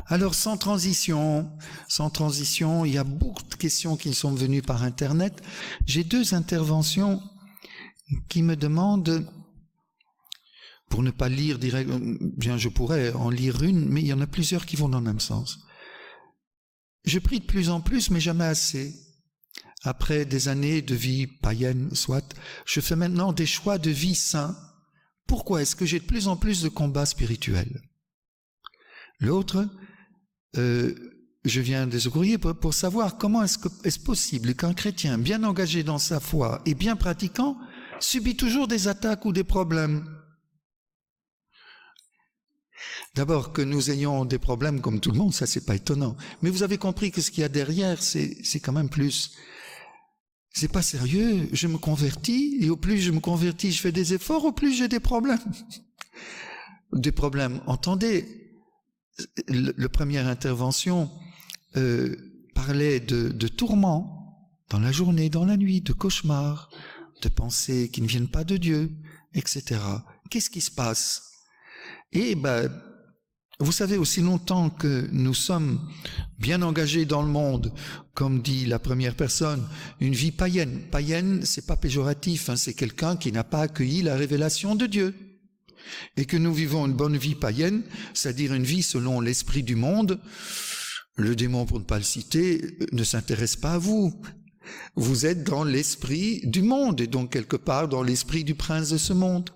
Alors, sans transition, il y a beaucoup de questions qui sont venues par Internet. J'ai 2 interventions qui me demandent, pour ne pas lire direct, bien je pourrais en lire une, mais il y en a plusieurs qui vont dans le même sens. Je prie de plus en plus, mais jamais assez. Après des années de vie païenne, soit, je fais maintenant des choix de vie sains. Pourquoi est-ce que j'ai de plus en plus de combats spirituels? L'autre, je viens de ce courrier pour savoir comment est-ce possible qu'un chrétien bien engagé dans sa foi et bien pratiquant subit toujours des attaques ou des problèmes. D'abord, que nous ayons des problèmes comme tout le monde, ça c'est pas étonnant. Mais vous avez compris que ce qu'il y a derrière, c'est quand même plus. C'est pas sérieux, je me convertis, et au plus je me convertis, je fais des efforts, au plus j'ai des problèmes. Des problèmes, entendez, la première intervention parlait de tourments dans la journée, dans la nuit, de cauchemars, de pensées qui ne viennent pas de Dieu, etc. Qu'est-ce qui se passe? Et vous savez, aussi longtemps que nous sommes bien engagés dans le monde, comme dit la première personne, une vie païenne. Païenne, c'est pas péjoratif, c'est quelqu'un qui n'a pas accueilli la révélation de Dieu. Et que nous vivons une bonne vie païenne, c'est-à-dire une vie selon l'esprit du monde. Le démon, pour ne pas le citer, ne s'intéresse pas à vous. Vous êtes dans l'esprit du monde, et donc quelque part dans l'esprit du prince de ce monde.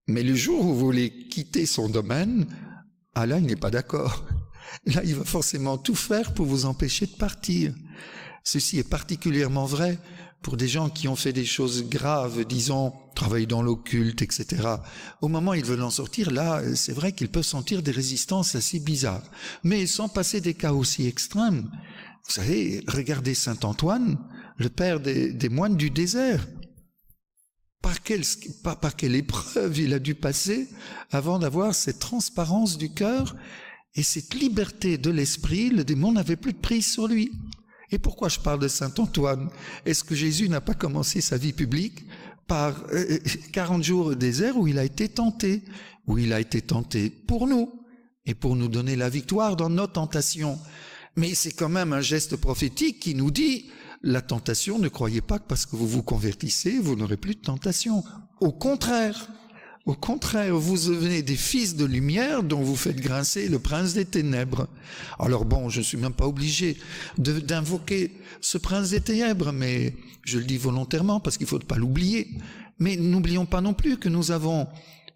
Mais le jour où vous voulez quitter son domaine, là, il n'est pas d'accord. Là, il va forcément tout faire pour vous empêcher de partir. Ceci est particulièrement vrai pour des gens qui ont fait des choses graves, disons, travailler dans l'occulte, etc. Au moment où ils veulent en sortir, là, c'est vrai qu'ils peuvent sentir des résistances assez bizarres. Mais sans passer des cas aussi extrêmes, vous savez, regardez saint Antoine, le père des moines du désert. Par quelle épreuve il a dû passer avant d'avoir cette transparence du cœur et cette liberté de l'esprit, le démon n'avait plus de prise sur lui. Et pourquoi je parle de saint Antoine? Est-ce que Jésus n'a pas commencé sa vie publique par 40 jours au désert où il a été tenté pour nous et pour nous donner la victoire dans nos tentations? Mais c'est quand même un geste prophétique qui nous dit: la tentation, ne croyez pas que parce que vous vous convertissez, vous n'aurez plus de tentation. Au contraire, vous devenez des fils de lumière dont vous faites grincer le prince des ténèbres. Alors bon, je ne suis même pas obligé d'invoquer ce prince des ténèbres, mais je le dis volontairement parce qu'il ne faut pas l'oublier. Mais n'oublions pas non plus que nous avons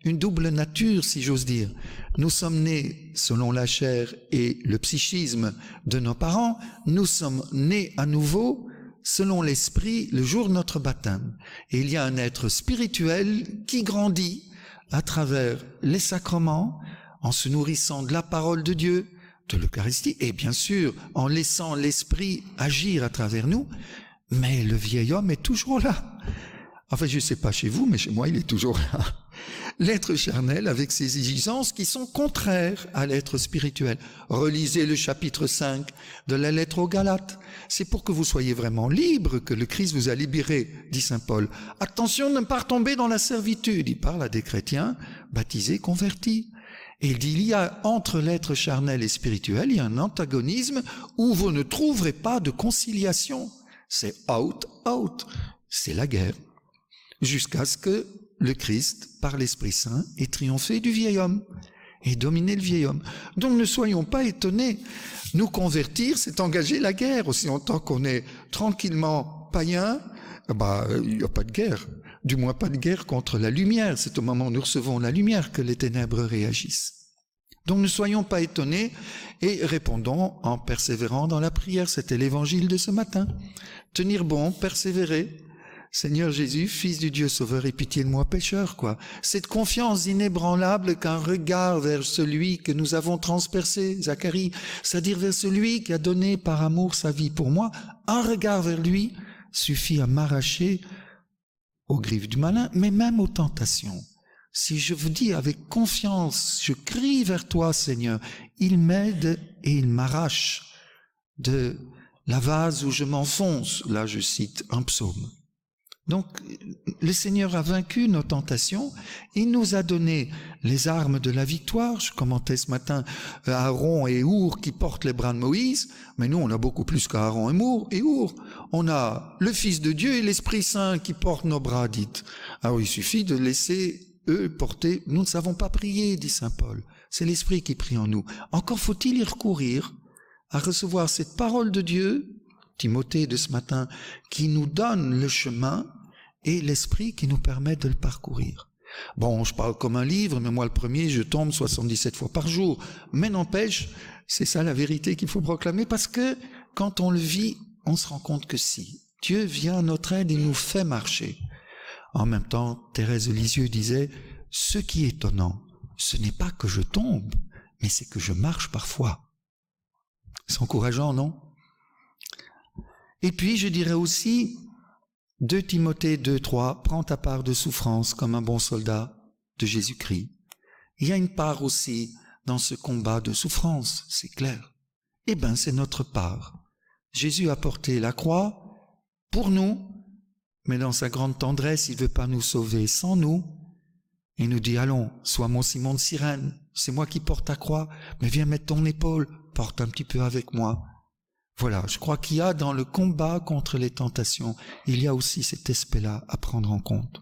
une double nature, si j'ose dire. Nous sommes nés selon la chair et le psychisme de nos parents. Nous sommes nés à nouveau selon l'esprit le jour de notre baptême. Et il y a un être spirituel qui grandit à travers les sacrements, en se nourrissant de la parole de Dieu, de l'Eucharistie, et bien sûr en laissant l'esprit agir à travers nous. Mais le vieil homme est toujours là. Enfin, je ne sais pas chez vous, mais chez moi, il est toujours là. L'être charnel avec ses exigences qui sont contraires à l'être spirituel. Relisez le chapitre 5 de la lettre aux Galates. C'est pour que vous soyez vraiment libres que le Christ vous a libérés, dit saint Paul. Attention de ne pas retomber dans la servitude. Il parle à des chrétiens baptisés, convertis. Et il dit, il y a entre l'être charnel et spirituel, il y a un antagonisme où vous ne trouverez pas de conciliation. C'est out. C'est la guerre. Jusqu'à ce que le Christ, par l'Esprit Saint, ait triomphé du vieil homme et dominé le vieil homme. Donc ne soyons pas étonnés. Nous convertir, c'est engager la guerre. Aussi longtemps qu'on est tranquillement païen, il n'y a pas de guerre. Du moins pas de guerre contre la lumière. C'est au moment où nous recevons la lumière que les ténèbres réagissent. Donc ne soyons pas étonnés et répondons en persévérant dans la prière. C'était l'évangile de ce matin. Tenir bon, persévérer. Seigneur Jésus, Fils du Dieu Sauveur, aie pitié de moi pécheur, quoi. Cette confiance inébranlable qu'un regard vers celui que nous avons transpercé, Zacharie, c'est-à-dire vers celui qui a donné par amour sa vie pour moi, un regard vers lui suffit à m'arracher aux griffes du malin, mais même aux tentations. Si je vous dis avec confiance, je crie vers toi, Seigneur, il m'aide et il m'arrache de la vase où je m'enfonce. Là, je cite un psaume. Donc, le Seigneur a vaincu nos tentations. Il nous a donné les armes de la victoire. Je commentais ce matin Aaron et Our qui portent les bras de Moïse. Mais nous, on a beaucoup plus qu'Aaron et Our. On a le Fils de Dieu et l'Esprit Saint qui portent nos bras, dites. Alors, il suffit de laisser eux porter. Nous ne savons pas prier, dit saint Paul. C'est l'Esprit qui prie en nous. Encore faut-il y recourir à recevoir cette parole de Dieu, Timothée de ce matin, qui nous donne le chemin et l'Esprit qui nous permet de le parcourir. Bon, je parle comme un livre, mais moi le premier, je tombe 77 fois par jour. Mais n'empêche, c'est ça la vérité qu'il faut proclamer, parce que quand on le vit, on se rend compte que si Dieu vient à notre aide, il nous fait marcher. En même temps, Thérèse de Lisieux disait, ce qui est étonnant, ce n'est pas que je tombe, mais c'est que je marche parfois. C'est encourageant, non? Et puis, je dirais aussi, 2 Timothée 2:3, prends ta part de souffrance comme un bon soldat de Jésus-Christ. Il y a une part aussi dans ce combat de souffrance, c'est clair. Eh bien, c'est notre part. Jésus a porté la croix pour nous, mais dans sa grande tendresse, il ne veut pas nous sauver sans nous. Il nous dit, allons, sois mon Simon de Cyrène, c'est moi qui porte ta croix, mais viens mettre ton épaule, porte un petit peu avec moi. Voilà, je crois qu'il y a dans le combat contre les tentations, il y a aussi cet aspect-là à prendre en compte.